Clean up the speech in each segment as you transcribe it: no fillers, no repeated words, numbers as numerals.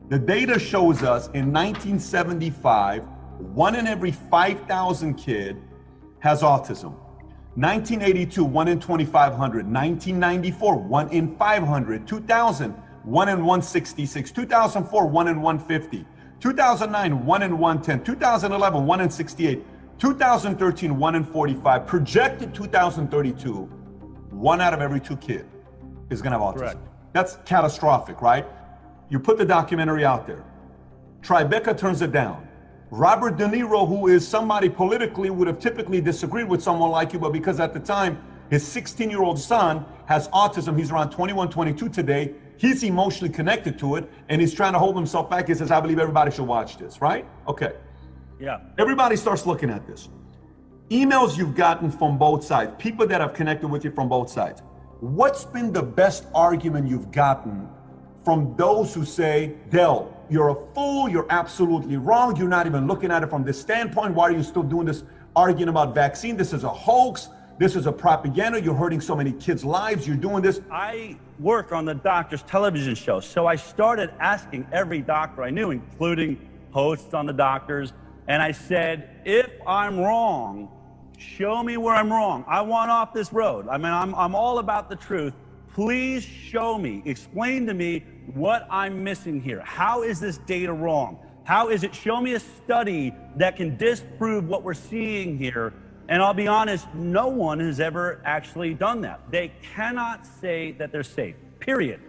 The data shows us in 1975, 1 in every 5,000 kid has autism. 1982, 1 in 2,500. 1994, 1 in 500. 2000, 1 in 166. 2004, 1 in 150. 2009, 1 in 110. 2011, 1 in 68. 2013, 1 in 45. Projected 2032, 1 out of every 2 kids is going to have autism. Correct. That's catastrophic, right? You put the documentary out there. Tribeca turns it down. Robert De Niro, who is somebody politically would have typically disagreed with someone like you, but because at the time his 16-year-old son has autism, he's around 21, 22 today, he's emotionally connected to it, and he's trying to hold himself back. He says, I believe everybody should watch this, right? Okay. Yeah. Everybody starts looking at this. Emails you've gotten from both sides, people that have connected with you from both sides. What's been the best argument you've gotten from those who say, Del, you're a fool, you're absolutely wrong, you're not even looking at it from this standpoint, why are you still doing this arguing about vaccine? This is a hoax, this is a propaganda, you're hurting so many kids' lives, you're doing this. I work on the doctor's television show, so I started asking every doctor I knew, including hosts on the doctors, and I said, if I'm wrong, show me where I'm wrong. I want off this road. I mean, I'm all about the truth. Please show me, explain to me what I'm missing here. How is this data wrong? How is it? Show me a study that can disprove what we're seeing here. And I'll be honest, no one has ever actually done that. They cannot say that they're safe, period.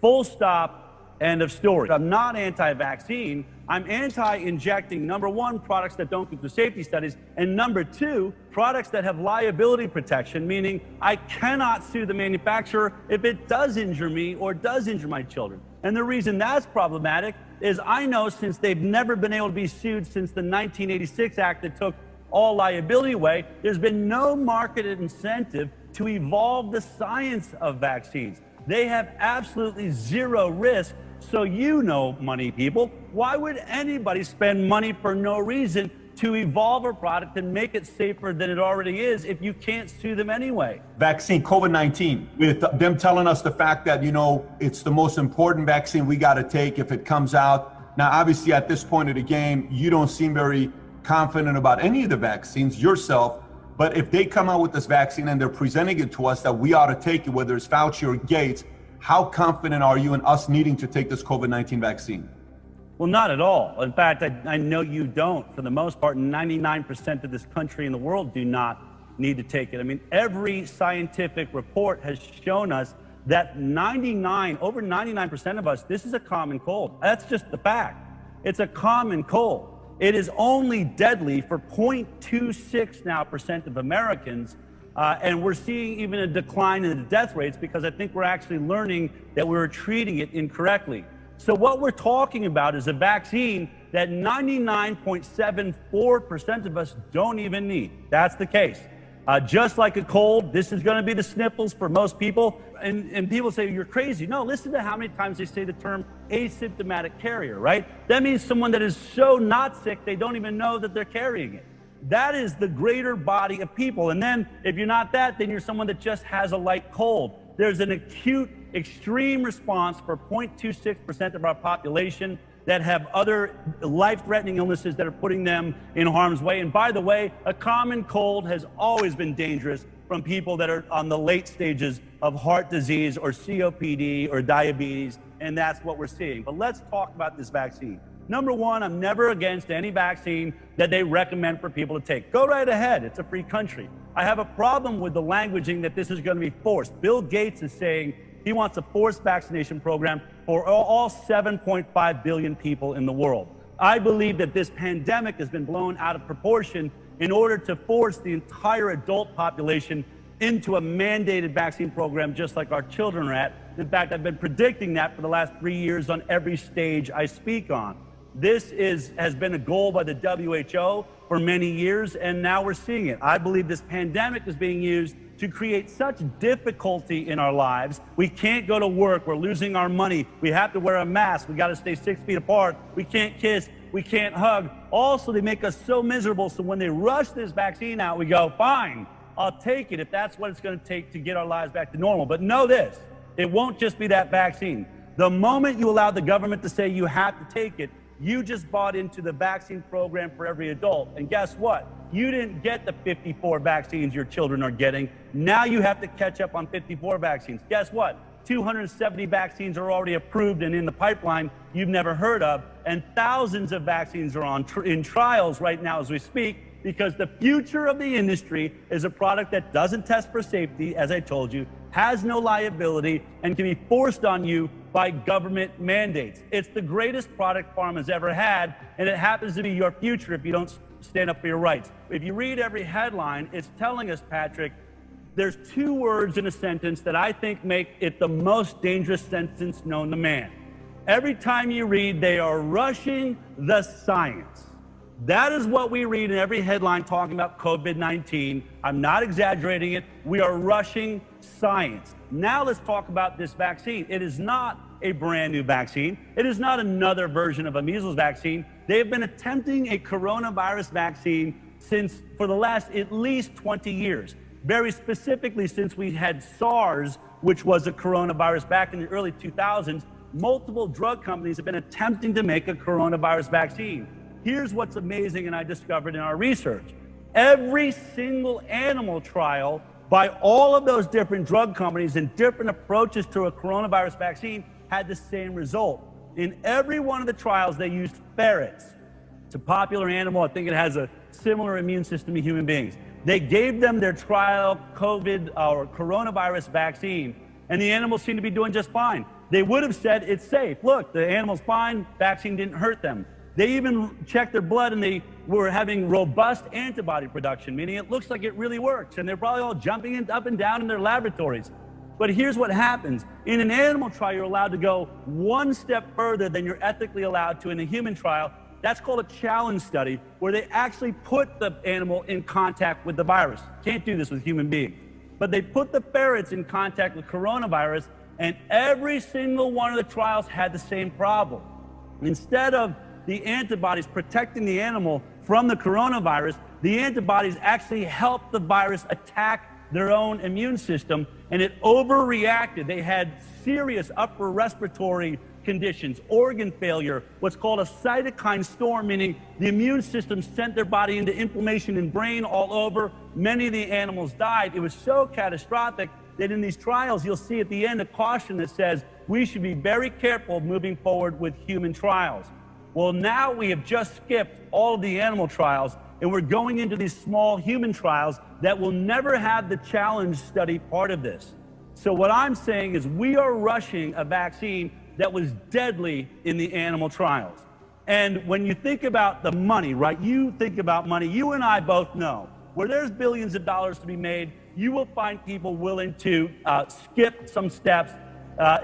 Full stop, end of story. I'm not anti-vaccine. I'm anti-injecting, number one, products that don't go through safety studies, and number two, products that have liability protection, meaning I cannot sue the manufacturer if it does injure me or does injure my children. And the reason that's problematic is I know since they've never been able to be sued since the 1986 Act that took all liability away, there's been no marketed incentive to evolve the science of vaccines. They have absolutely zero risk. So you know, money people, why would anybody spend money for no reason to evolve a product and make it safer than it already is if you can't sue them anyway? Vaccine, COVID-19, with them telling us the fact that, you know, it's the most important vaccine we got to take if it comes out. Now, obviously, at this point of the game, you don't seem very confident about any of the vaccines yourself. But if they come out with this vaccine and they're presenting it to us that we ought to take it, whether it's Fauci or Gates, how confident are you in us needing to take this COVID-19 vaccine? Well, not at all. In fact, I know you don't. For the most part, 99% of this country and the world do not need to take it. I mean, every scientific report has shown us that over 99% of us, this is a common cold. That's just the fact. It's a common cold. It is only deadly for 0.26% now of Americans. And we're seeing even a decline in the death rates because I think we're actually learning that we're treating it incorrectly. So what we're talking about is a vaccine that 99.74% of us don't even need. That's the case. Just like a cold, this is going to be the sniffles for most people. And people say, you're crazy. No, listen to how many times they say the term asymptomatic carrier, right? That means someone that is so not sick, they don't even know that they're carrying it. That is the greater body of people. And then if you're not that, then you're someone that just has a light cold. There's an acute, extreme response for 0.26% of our population that have other life-threatening illnesses that are putting them in harm's way. And by the way, a common cold has always been dangerous from people that are on the late stages of heart disease or COPD or diabetes, and that's what we're seeing. But let's talk about this vaccine. Number one, I'm never against any vaccine that they recommend for people to take. Go right ahead. It's a free country. I have a problem with the languaging that this is going to be forced. Bill Gates is saying he wants a forced vaccination program for all 7.5 billion people in the world. I believe that this pandemic has been blown out of proportion in order to force the entire adult population into a mandated vaccine program just like our children are at. In fact, I've been predicting that for the last 3 years on every stage I speak on. This has been a goal by the WHO for many years, and now we're seeing it. I believe this pandemic is being used to create such difficulty in our lives. We can't go to work. We're losing our money. We have to wear a mask. We got to stay 6 feet apart. We can't kiss. We can't hug. Also, they make us so miserable, so when they rush this vaccine out, we go, fine, I'll take it if that's what it's going to take to get our lives back to normal. But know this, it won't just be that vaccine. The moment you allow the government to say you have to take it, you just bought into the vaccine program for every adult. And guess what? You didn't get the 54 vaccines your children are getting. Now you have to catch up on 54 vaccines. Guess what? 270 vaccines are already approved and in the pipeline you've never heard of, and thousands of vaccines are in trials right now as we speak, because the future of the industry is a product that doesn't test for safety, as I told you, has no liability, and can be forced on you by government mandates. It's the greatest product pharma's ever had, and it happens to be your future if you don't stand up for your rights. If you read every headline, it's telling us, Patrick, there's two words in a sentence that I think make it the most dangerous sentence known to man. Every time you read, they are rushing the science. That is what we read in every headline talking about COVID-19. I'm not exaggerating it. We are rushing science. Now let's talk about this vaccine. It is not a brand new vaccine. It is not another version of a measles vaccine. They have been attempting a coronavirus vaccine for the last at least 20 years. Very specifically, since we had SARS, which was a coronavirus back in the early 2000s, multiple drug companies have been attempting to make a coronavirus vaccine. Here's what's amazing, and I discovered in our research. Every single animal trial by all of those different drug companies and different approaches to a coronavirus vaccine had the same result. In every one of the trials, they used ferrets. It's a popular animal. I think it has a similar immune system to human beings. They gave them their trial COVID or coronavirus vaccine, and the animals seemed to be doing just fine. They would have said it's safe. Look, the animal's fine. Vaccine didn't hurt them. They even checked their blood, and they were having robust antibody production, meaning it looks like it really works. And they're probably all jumping up and down in their laboratories. But here's what happens. In an animal trial, you're allowed to go one step further than you're ethically allowed to in a human trial. That's called a challenge study, where they actually put the animal in contact with the virus. Can't do this with human beings. But they put the ferrets in contact with coronavirus, and every single one of the trials had the same problem. Instead of the antibodies protecting the animal from the coronavirus, the antibodies actually helped the virus attack their own immune system, and it overreacted. They had serious upper respiratory conditions, organ failure, what's called a cytokine storm, meaning the immune system sent their body into inflammation and brain all over. Many of the animals died. It was so catastrophic that in these trials, you'll see at the end a caution that says we should be very careful moving forward with human trials. Well, now we have just skipped all of the animal trials, and we're going into these small human trials that will never have the challenge study part of this. So what I'm saying is we are rushing a vaccine that was deadly in the animal trials. And when you think about the money, right? You think about money. You and I both know where there's billions of dollars to be made, you will find people willing to skip some steps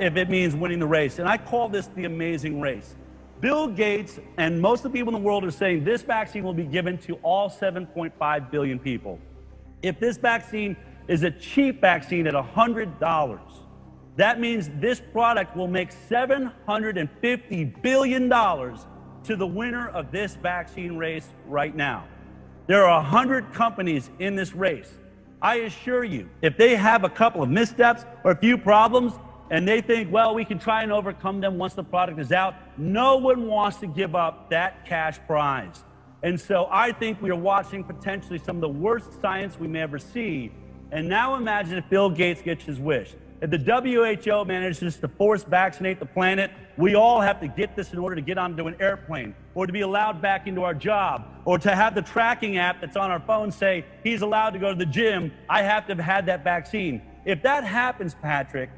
if it means winning the race. And I call this the amazing race. Bill Gates and most of the people in the world are saying this vaccine will be given to all 7.5 billion people. If this vaccine is a cheap vaccine at $100, that means this product will make $750 billion to the winner of this vaccine race right now. There are 100 companies in this race. I assure you, if they have a couple of missteps or a few problems, and they think, well, we can try and overcome them once the product is out, no one wants to give up that cash prize. And so I think we are watching potentially some of the worst science we may ever see. And now imagine if Bill Gates gets his wish. If the WHO manages to force vaccinate the planet, we all have to get this in order to get onto an airplane, or to be allowed back into our job, or to have the tracking app that's on our phone say, he's allowed to go to the gym, I have to have had that vaccine. If that happens, Patrick,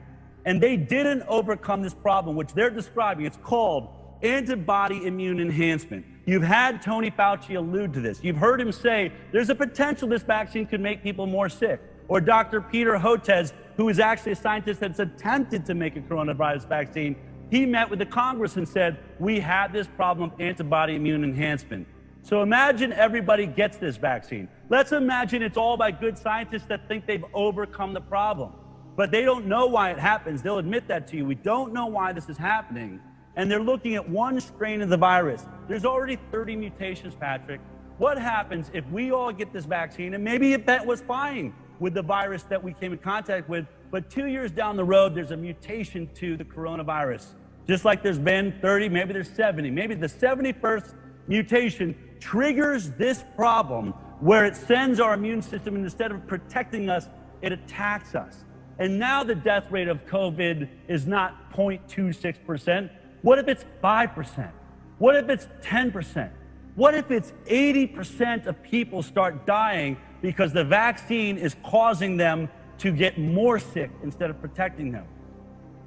and they didn't overcome this problem, which they're describing, it's called antibody immune enhancement. You've had Tony Fauci allude to this. You've heard him say there's a potential this vaccine could make people more sick. Or Dr. Peter Hotez, who is actually a scientist that's attempted to make a coronavirus vaccine, he met with the Congress and said, we have this problem of antibody immune enhancement. So imagine everybody gets this vaccine. Let's imagine it's all by good scientists that think they've overcome the problem. But they don't know why it happens. They'll admit that to you. We don't know why this is happening. And they're looking at one strain of the virus. There's already 30 mutations, Patrick. What happens if we all get this vaccine, and maybe if that was fine with the virus that we came in contact with, but 2 years down the road, there's a mutation to the coronavirus. Just like there's been 30, maybe there's 70. Maybe the 71st mutation triggers this problem where it sends our immune system, and instead of protecting us, it attacks us. And now the death rate of COVID is not 0.26%. What if it's 5%? What if it's 10%? What if it's 80% of people start dying because the vaccine is causing them to get more sick instead of protecting them?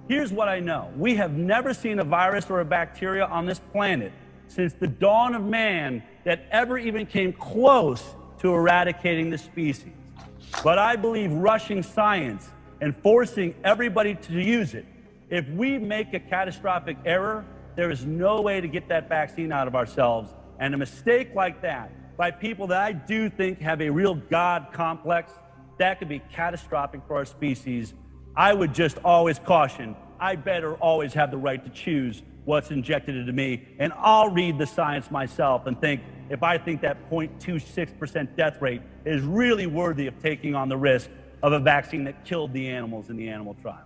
Here's what I know. We have never seen a virus or a bacteria on this planet since the dawn of man that ever even came close to eradicating the species. But I believe rushing science and forcing everybody to use it, if we make a catastrophic error, there is no way to get that vaccine out of ourselves. And a mistake like that by people that I do think have a real God complex, that could be catastrophic for our species. I would just always caution, I better always have the right to choose what's injected into me, and I'll read the science myself and think if I think that 0.26% death rate is really worthy of taking on the risk of a vaccine that killed the animals in the animal trial.